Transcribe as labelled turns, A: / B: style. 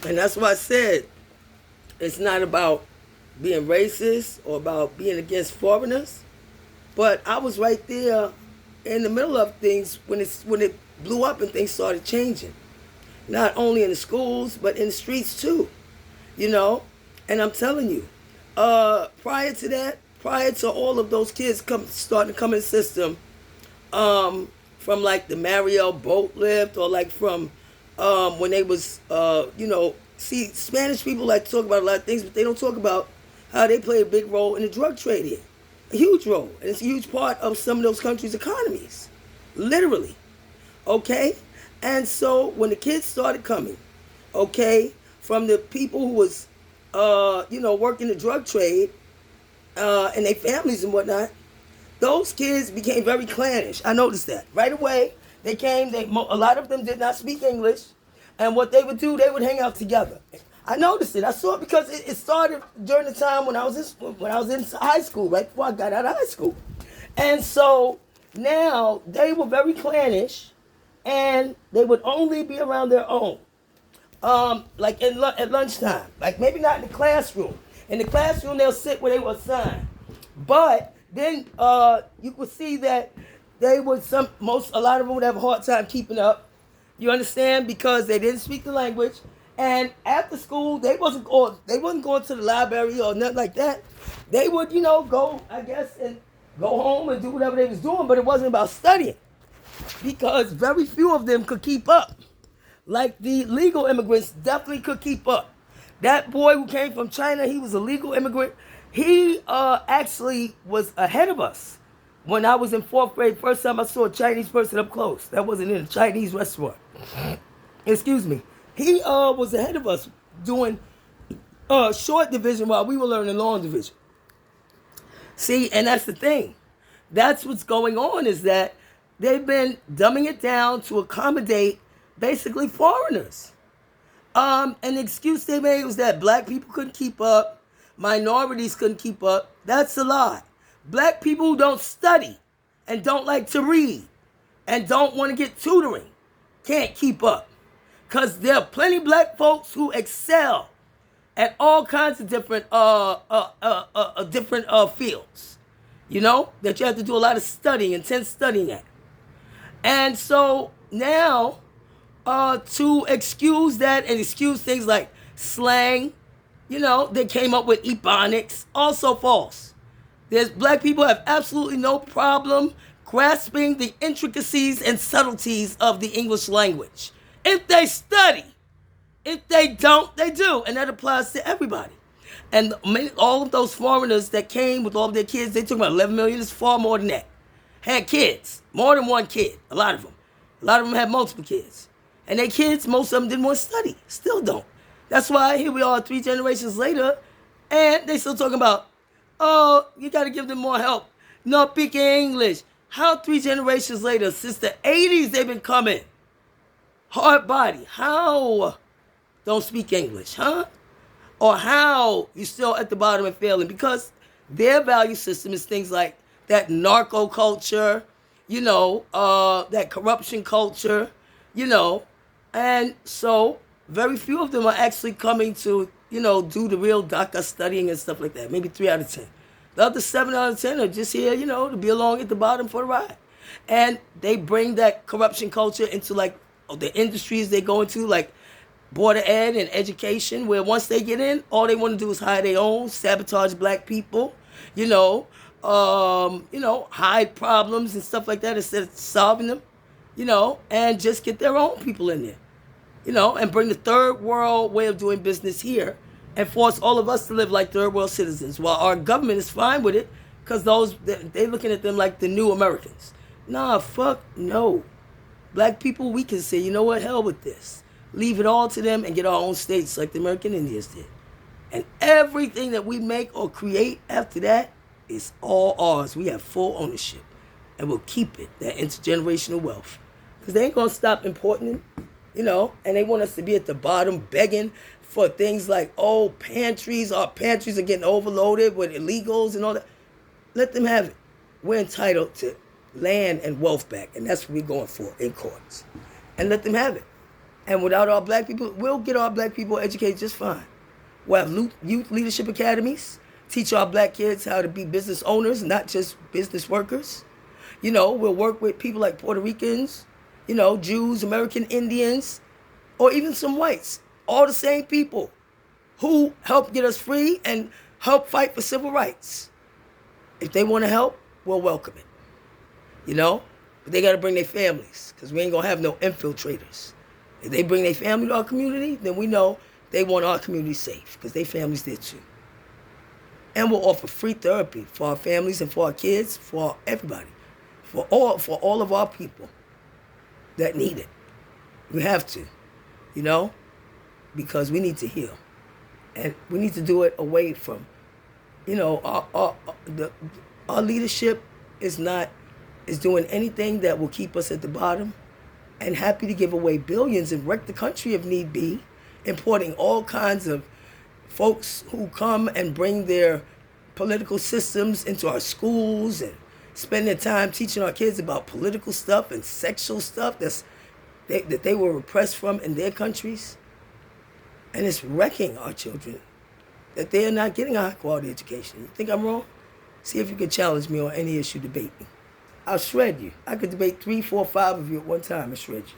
A: And that's why I said it's not about being racist or about being against foreigners. But I was right there in the middle of things when it blew up and things started changing. Not only in the schools, but in the streets too. You know? And I'm telling you, prior to that, prior to all of those kids starting to come in the system, from like the Mariel boat lift or like from when they was see Spanish people like to talk about a lot of things, but they don't talk about how they play a big role in the drug trade here. A huge role. And it's a huge part of some of those countries' economies. Literally. Okay? And so when the kids started coming, okay, from the people who was working the drug trade, and their families and whatnot, those kids became very clannish. I noticed that right away. They came. A lot of them did not speak English, and what they would do, they would hang out together. I noticed it. I saw it because it started during the time when I was in high school, right before I got out of high school, and so now they were very clannish, and they would only be around their own. Like at lunchtime, like maybe not in the classroom. In the classroom, they'll sit where they were assigned, but then you could see that they would a lot of them would have a hard time keeping up. You understand? Because they didn't speak the language, and after school they wasn't going to the library or nothing like that. They would go, I guess, and go home and do whatever they was doing, but it wasn't about studying because very few of them could keep up. Like the legal immigrants definitely could keep up. That boy who came from China, he was a legal immigrant. He actually was ahead of us. When I was in fourth grade, first time I saw a Chinese person up close. That wasn't in a Chinese restaurant. Excuse me. He was ahead of us doing short division while we were learning long division. See, and that's the thing. That's what's going on, is that they've been dumbing it down to accommodate basically foreigners. And the excuse they made was that black people couldn't keep up, minorities couldn't keep up. That's a lie. Black people who don't study and don't like to read and don't want to get tutoring can't keep up. Because there are plenty of black folks who excel at all kinds of different fields, that you have to do a lot of studying, intense studying at. And so now, to excuse that and excuse things like slang, they came up with ebonics, also false. Black people have absolutely no problem grasping the intricacies and subtleties of the English language. If they study. If they don't, they do. And that applies to everybody. And all of those foreigners that came with all of their kids, they took about 11 million. It's far more than that. Had kids. More than one kid. A lot of them. A lot of them had multiple kids. And their kids, most of them didn't want to study. Still don't. That's why here we are 3 generations later, and they still talking about, oh, you got to give them more help. Not speaking English. How 3 generations later, since the 80s they've been coming? Hard body. How don't speak English, huh? Or how you still at the bottom and failing? Because their value system is things like that narco culture, that corruption culture, and so very few of them are actually coming to, do the real DACA studying and stuff like that. Maybe 3 out of 10. The other 7 out of 10 are just here, to be along at the bottom for the ride. And they bring that corruption culture into like the industries they go into, like border ed and education, where once they get in, all they want to do is hire their own, sabotage black people, hide problems and stuff like that instead of solving them, and just get their own people in there, and bring the third world way of doing business here and force all of us to live like third world citizens, while our government is fine with it because they're looking at them like the new Americans. Nah, fuck no. Black people, we can say, you know what, hell with this. Leave it all to them and get our own states like the American Indians did. And everything that we make or create after that is all ours. We have full ownership. And we'll keep it, that intergenerational wealth. Because they ain't going to stop importing it, and they want us to be at the bottom begging for things like, our pantries are getting overloaded with illegals and all that. Let them have it. We're entitled to land and wealth back, and that's what we're going for in courts. And let them have it. And without our black people, we'll get our black people educated just fine. We'll have youth leadership academies, teach our black kids how to be business owners, not just business workers. We'll work with people like Puerto Ricans, Jews, American Indians, or even some whites. All the same people who helped get us free and help fight for civil rights. If they want to help, we'll welcome it. But they got to bring their families, because we ain't going to have no infiltrators. If they bring their family to our community, then we know they want our community safe, because their family's there too. And we'll offer free therapy for our families and for our kids, for everybody, for all of our people that need it. We have to, because we need to heal. And we need to do it away from, our leadership is doing anything that will keep us at the bottom, and happy to give away billions and wreck the country if need be, importing all kinds of folks who come and bring their political systems into our schools and spend their time teaching our kids about political stuff and sexual stuff that they were repressed from in their countries. And it's wrecking our children, that they are not getting a high-quality education. You think I'm wrong? See if you can challenge me on any issue, debate me. I'll shred you. I could debate 3, 4, 5 of you at one time and shred you.